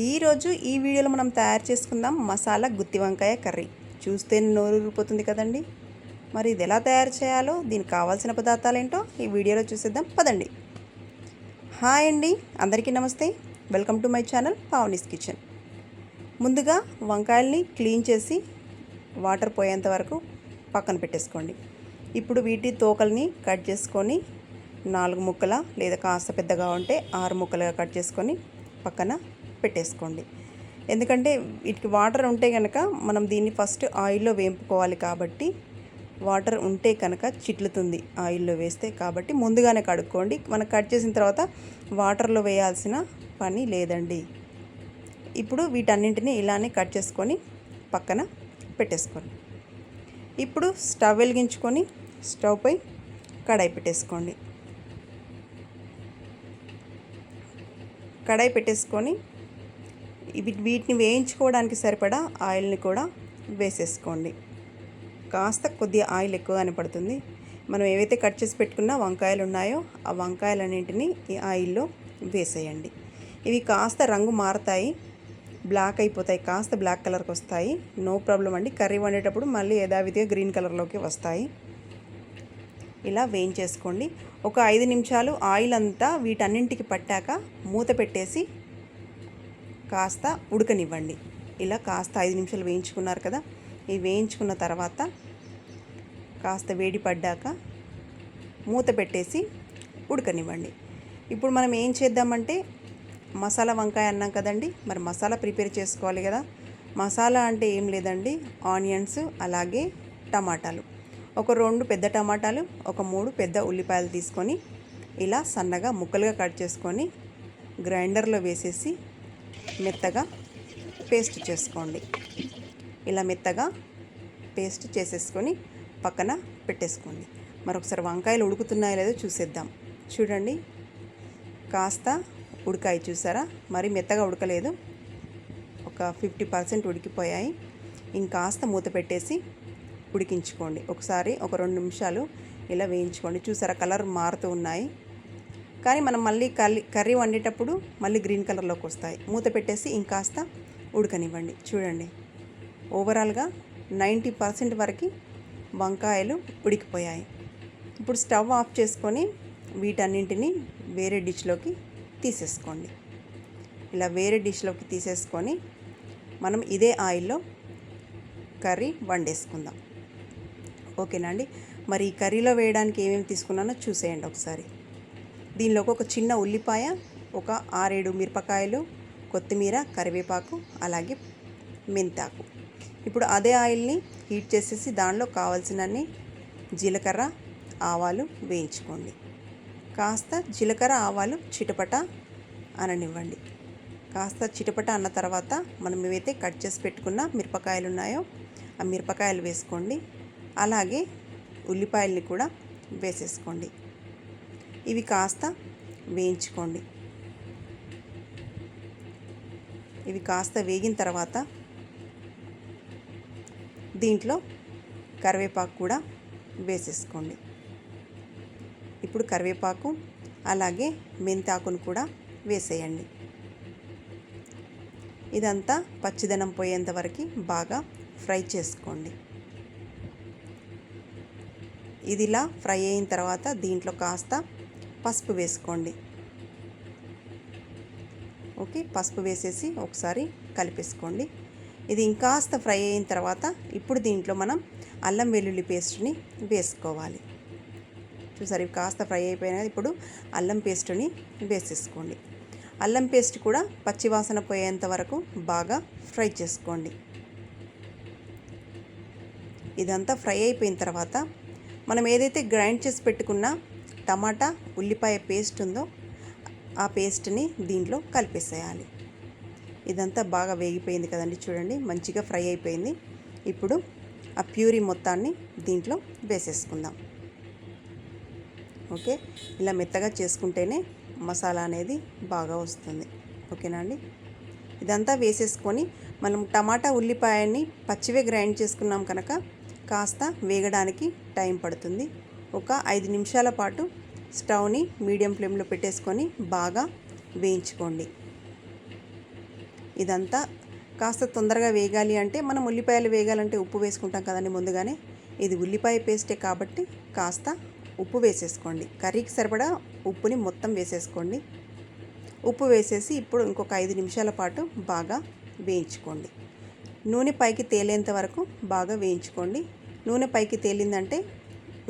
ఈరోజు ఈ వీడియోలో మనం తయారు చేసుకుందాం మసాలా గుత్తి వంకాయ కర్రీ. చూస్తే నోరు ఊరిపోతుంది కదండి. మరి ఇది ఎలా తయారు చేయాలో, దీనికి కావాల్సిన పదార్థాలు ఏంటో ఈ వీడియోలో చూసేద్దాం పదండి. హాయ్ అండి, అందరికీ నమస్తే. Welcome to my channel Pavani's kitchen. ముందుగా వంకాయల్ని క్లీన్ చేసి వాటర్ పోయేంత వరకు పక్కన పెట్టేసుకోండి. ఇప్పుడు వీటి తోకల్ని కట్ చేసుకొని 4 ముక్కల లేదా కాస్త పెద్దగా ఉంటే 6 ముక్కలుగా కట్ చేసుకొని పక్కన పెట్టేసుకోండి. ఎందుకంటే వీటికి వాటర్ ఉంటే కనుక మనం దీన్ని ఫస్ట్ ఆయిల్లో వేపుకోవాలి, కాబట్టి వాటర్ ఉంటే కనుక చిట్లుతుంది ఆయిల్లో వేస్తే. కాబట్టి ముందుగానే కడుక్కోండి. మనం కట్ చేసిన తర్వాత వాటర్లో వేయాల్సిన పని లేదండి. ఇప్పుడు వీటన్నింటినీ ఇలానే కట్ చేసుకొని పక్కన పెట్టేసుకోండి. ఇప్పుడు స్టవ్ వెలిగించుకొని స్టవ్ పై కడాయి పెట్టేసుకోండి. కడాయి పెట్టేసుకొని వీటిని వేయించుకోవడానికి సరిపడా ఆయిల్ని కూడా వేసేసుకోండి. కాస్త కొద్దిగా ఆయిల్ ఎక్కువగానే పడుతుంది. మనం ఏవైతే కట్ చేసి పెట్టుకున్న వంకాయలు ఉన్నాయో ఆ వంకాయలన్నింటినీ ఈ ఆయిల్లో వేసేయండి. ఇవి కాస్త రంగు మారుతాయి, బ్లాక్ అయిపోతాయి, కాస్త బ్లాక్ కలర్కి వస్తాయి. నో ప్రాబ్లం అండి. కర్రీ వండేటప్పుడు మళ్ళీ యథావిధిగా గ్రీన్ కలర్లోకి వస్తాయి. ఇలా వేయించేసుకోండి. ఒక 5 నిమిషాలు ఆయిల్ అంతా వీటన్నింటికి పట్టాక మూత పెట్టేసి కాస్త ఉడకనివ్వండి. ఇలా కాస్త 5 నిమిషాలు వేయించుకున్నారు కదా. ఈ వేయించుకున్న తర్వాత కాస్త వేడి పడ్డాక మూత పెట్టేసి ఉడకనివ్వండి. ఇప్పుడు మనం ఏం చేద్దామంటే మసాలా వంకాయ అన్నాం కదండి. మరి మసాలా ప్రిపేర్ చేసుకోవాలి కదా. మసాలా అంటే ఏం లేదండి, ఆనియన్స్ అలాగే టమాటాలు, ఒక 2 పెద్ద టమాటాలు, ఒక 3 పెద్ద ఉల్లిపాయలు తీసుకొని ఇలా సన్నగా ముక్కలుగా కట్ చేసుకొని గ్రైండర్లో వేసేసి మెత్తగా పేస్ట్ చేసుకోండి. ఇలా మెత్తగా పేస్ట్ చేసేసుకొని పక్కన పెట్టేసుకోండి. మరొకసారి వంకాయలు ఉడుకుతున్నాయో లేదో చూసేద్దాం. చూడండి, కాస్త ఉడికాయి చూసారా. మరి మెత్తగా ఉడకలేదు, ఒక 50% ఉడికిపోయాయి. ఇంకాస్త మూత పెట్టేసి ఉడికించుకోండి. ఒకసారి ఒక 2 నిమిషాలు ఇలా వేయించుకోండి. చూసారా, కలర్ మారుతూ ఉన్నాయి. కానీ మనం మళ్ళీ కర్రీ వండేటప్పుడు మళ్ళీ గ్రీన్ కలర్లోకి వస్తాయి. మూత పెట్టేసి ఇంకాస్త ఉడకనివ్వండి. చూడండి, ఓవరాల్గా 90% వరకు వంకాయలు ఉడికిపోయాయి. ఇప్పుడు స్టవ్ ఆఫ్ చేసుకొని వీటన్నింటినీ వేరే డిష్లోకి తీసేసుకోండి. ఇలా వేరే డిష్లోకి తీసేసుకొని మనం ఇదే ఆయిల్లో కర్రీ వండేసుకుందాం. ఓకేనా అండి. మరి ఈ కర్రీలో వేయడానికి ఏమేమి తీసుకున్నానో చూసేయండి ఒకసారి. దీనిలోకి ఒక చిన్న ఉల్లిపాయ, ఒక 6-7 మిరపకాయలు, కొత్తిమీర, కరివేపాకు, అలాగే మెంతాకు. ఇప్పుడు అదే ఆయిల్ని హీట్ చేసేసి దానిలో కావాల్సినన్ని జీలకర్ర, ఆవాలు వేయించుకోండి. కాస్త జీలకర్ర ఆవాలు చిటపట అననివ్వండి. కాస్త చిటపట అన్న తర్వాత మనం ఏవైతే కట్ చేసి పెట్టుకున్న మిరపకాయలు ఉన్నాయో ఆ మిరపకాయలు వేసుకోండి. అలాగే ఉల్లిపాయల్ని కూడా వేసేసుకోండి. ఇవి కాస్త వేయించుకోండి. ఇవి కాస్త వేగిన తర్వాత దీంట్లో కరివేపాకు కూడా వేసేసుకోండి. ఇప్పుడు కరివేపాకు అలాగే మెంతాకును కూడా వేసేయండి. ఇదంతా పచ్చిదనం పోయేంత వరకు బాగా ఫ్రై చేసుకోండి. ఇది ఇలా ఫ్రై అయిన తర్వాత దీంట్లో కాస్త పసుపు వేసుకోండి. ఓకే, పసుపు వేసేసి ఒకసారి కలిపేసుకోండి. ఇది ఇంకాస్త ఫ్రై అయిన తర్వాత ఇప్పుడు దీంట్లో మనం అల్లం వెల్లుల్లి పేస్ట్ని వేసుకోవాలి. చూసారు, ఇవి కాస్త ఫ్రై అయిపోయినాయి. ఇప్పుడు అల్లం పేస్ట్ని వేసేసుకోండి. అల్లం పేస్ట్ కూడా పచ్చివాసన పోయేంత వరకు బాగా ఫ్రై చేసుకోండి. ఇదంతా ఫ్రై అయిపోయిన తర్వాత మనం ఏదైతే గ్రైండ్ చేసి పెట్టుకున్న టమాటా ఉల్లిపాయ పేస్ట్ ఉందో ఆ పేస్ట్ని దీంట్లో కలిపేసేయాలి. ఇదంతా బాగా వేగిపోయింది కదండి. చూడండి, మంచిగా ఫ్రై అయిపోయింది. ఇప్పుడు ఆ ప్యూరీ మొత్తాన్ని దీంట్లో వేసేసుకుందాం. ఓకే, ఇలా మెత్తగా చేసుకుంటేనే మసాలా అనేది బాగా వస్తుంది. ఓకేనా అండి. ఇదంతా వేసేసుకొని మనం టమాటా ఉల్లిపాయని పచ్చివే గ్రైండ్ చేసుకున్నాం కనుక కాస్త వేగడానికి టైం పడుతుంది. ఒక 5 నిమిషాల పాటు స్టవ్ని మీడియం ఫ్లేమ్లో పెట్టేసుకొని బాగా వేయించుకోండి. ఇదంతా కాస్త తొందరగా వేగాలి అంటే మనం ఉల్లిపాయలు వేగాలంటే ఉప్పు వేసుకుంటాం కదండి ముందుగానే. ఇది ఉల్లిపాయ పేస్టే కాబట్టి కాస్త ఉప్పు వేసేసుకోండి. కర్రీకి సరిపడా ఉప్పుని మొత్తం వేసేసుకోండి. ఉప్పు వేసేసి ఇప్పుడు ఇంకొక 5 నిమిషాల పాటు బాగా వేయించుకోండి. నూనె పైకి తేలేంత వరకు బాగా వేయించుకోండి. నూనె పైకి తేలిందంటే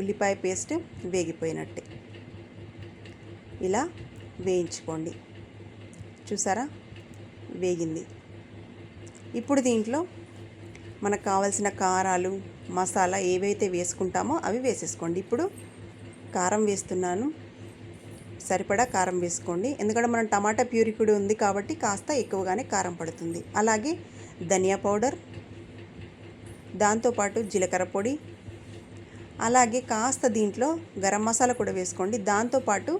ఉల్లిపాయ పేస్ట్ వేగిపోయినట్టే. ఇలా వేయించుకోండి. చూసారా, వేగింది. ఇప్పుడు దీంట్లో మనకు కావాల్సిన కారాలు, మసాలా ఏవైతే వేసుకుంటామో అవి వేసేసుకోండి. ఇప్పుడు కారం వేస్తున్నాను. సరిపడా కారం వేసుకోండి. ఎందుకంటే మనం టమాటా ప్యూరీ కూడా ఉంది కాబట్టి కాస్త ఎక్కువగానే కారం పడుతుంది. అలాగే ధనియా పౌడర్, దాంతోపాటు జీలకర్ర పొడి, అలాగే కాస్త దీంట్లో గరం మసాలా కూడా వేసుకోండి. దాంతోపాటు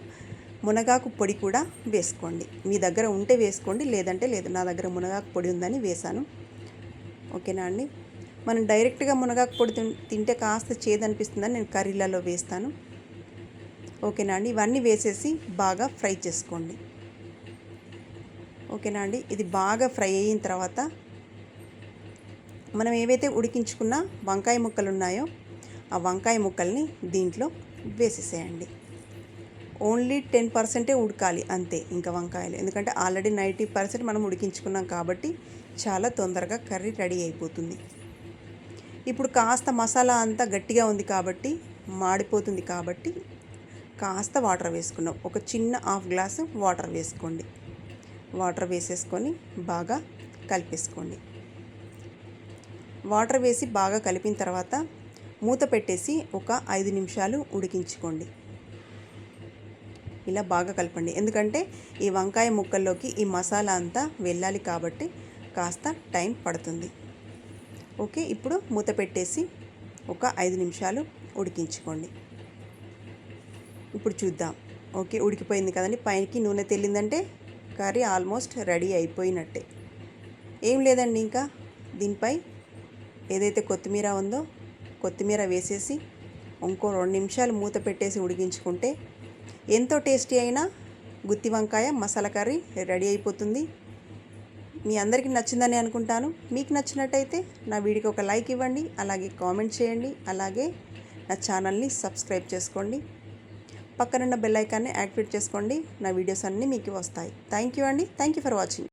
మునగాకు పొడి కూడా వేసుకోండి. మీ దగ్గర ఉంటే వేసుకోండి, లేదంటే లేదు. నా దగ్గర మునగాకు పొడి ఉందని వేశాను. ఓకేనా అండి. మనం డైరెక్ట్గా మునగాకు పొడి తింటే కాస్త చేదనిపిస్తుందని నేను కర్రీలలో వేస్తాను. ఓకేనా అండి. ఇవన్నీ వేసేసి బాగా ఫ్రై చేసుకోండి. ఓకేనా అండి. ఇది బాగా ఫ్రై అయిన తర్వాత మనం ఏవైతే ఉడికించుకున్న వంకాయ ముక్కలు ఉన్నాయో ఆ వంకాయ ముక్కల్ని దీంట్లో వేసేసేయండి. ఓన్లీ 10% ఉడకాలి అంతే ఇంకా వంకాయలు. ఎందుకంటే ఆల్రెడీ 90% మనం ఉడికించుకున్నాం కాబట్టి చాలా తొందరగా కర్రీ రెడీ అయిపోతుంది. ఇప్పుడు కాస్త మసాలా అంతా గట్టిగా ఉంది కాబట్టి మాడిపోతుంది కాబట్టి కాస్త వాటర్ వేసుకున్నాం. ఒక చిన్న హాఫ్ గ్లాసు వాటర్ వేసుకోండి. వాటర్ వేసేసుకొని బాగా కలిపేసుకోండి. వాటర్ వేసి బాగా కలిపిన తర్వాత మూత పెట్టేసి ఒక 5 నిమిషాలు ఉడికించుకోండి. ఇలా బాగా కలపండి. ఎందుకంటే ఈ వంకాయ ముక్కల్లోకి ఈ మసాలా అంతా వెళ్ళాలి కాబట్టి కాస్త టైం పడుతుంది. ఓకే, ఇప్పుడు మూత పెట్టేసి ఒక 5 నిమిషాలు ఉడికించుకోండి. ఇప్పుడు చూద్దాం. ఓకే, ఉడికిపోయింది కదండి. పైకి నూనె తెల్లిందంటే కర్రీ ఆల్మోస్ట్ రెడీ అయిపోయినట్టే. ఏం లేదండి, ఇంకా దీనిపై ఏదైతే కొత్తిమీర ఉందో కొత్తిమీర వేసేసి ఇంకో 2 నిమిషాలు మూత పెట్టేసి ఉడికించుకుంటే ఎంతో టేస్టీ అయిన గుత్తి వంకాయ మసాలా కర్రీ రెడీ అయిపోతుంది. మీ అందరికీ నచ్చిందని అనుకుంటాను. మీకు నచ్చినట్టయితే నా వీడియోకి ఒక లైక్ ఇవ్వండి, అలాగే కామెంట్ చేయండి, అలాగే నా ఛానల్ని సబ్స్క్రైబ్ చేసుకోండి. పక్కనున్న బెల్ ఐకాన్ని యాక్టివేట్ చేసుకోండి. నా వీడియోస్ అన్నీ మీకు వస్తాయి. థ్యాంక్ యూ అండి. Thank you for watching.